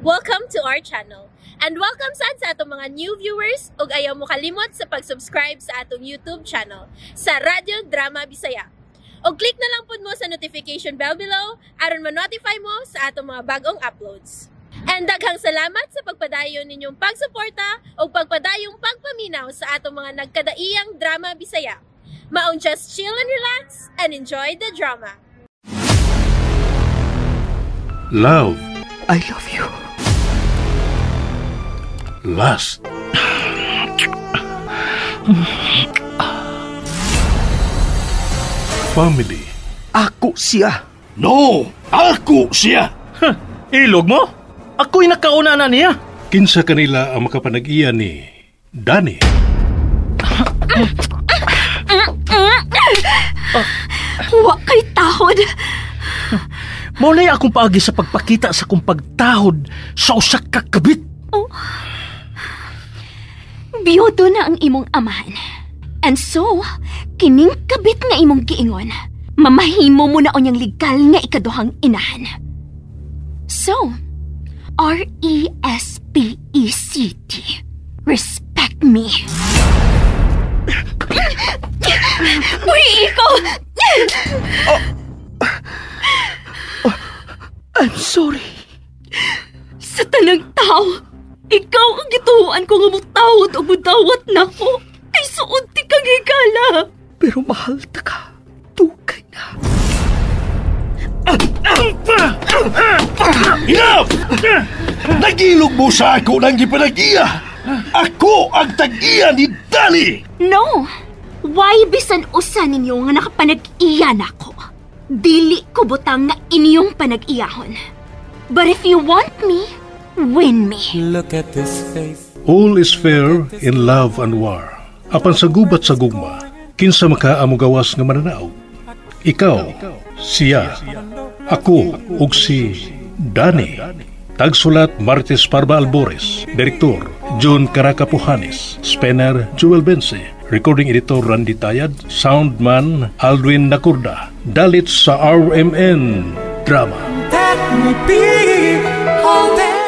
Welcome to our channel. And welcome sa atong mga new viewers ug ayaw mo kalimot sa pag-subscribe sa atong YouTube channel sa Radio Drama Bisaya. O click na lang pud mo sa notification bell below aron ma-notify mo sa atong mga bagong uploads. And daghang salamat sa pagpadayon ninyong pagsuporta o pagpadayong pagpaminaw sa atong mga nagkadaiyang Drama Bisaya. Maong just chill and relax and enjoy the drama. Love. I love you. Lust. Family. Ako siya. No! Ako siya! Ilog mo? Ako'y nakauna na niya. Kinsa kanila ang makapanag-iya ni Danny. Wa kay tahod. Maulay akong paagi sa pagpakita sa kong pagtahod sa usak ka kabit. Biyodo na ang imong amahan. And so, kining kabit nga imong giingon, mamahimo mo na onyang legal nga ikaduhang inahan. So, R-E-S-P-E-C-T. Respect me. Uy, ikaw! I'm sorry. Sa tanang tao, ikaw ang gituhuan ko nga mutawad o mudawat na ko. Kay suod ti kang higala. Pero mahal ta ka. Tukay na. Enough! Nagilog mo sa ako ng gipanag-iya! Ako ang tag-iya ni Danny! No! Why bisan usa ninyo nga nakapanag-iya na ko? Dili ko butang nga inyong panag-iyahon. But if you want me, win me. Look at this face. All is fair in love and war. Apan sa gubat sa gugma, kinsa makaamo gawas nga mananaog. Ikaw, siya, ako, ug si Danny. Tagsulat Martes Parba Albores. Direktor John Caraca Pujanes. Spener Joel Bense. Recording editor Randy Tayad. Soundman Aldwin Nakurda. Dalit sa RMN Drama. Let me be all that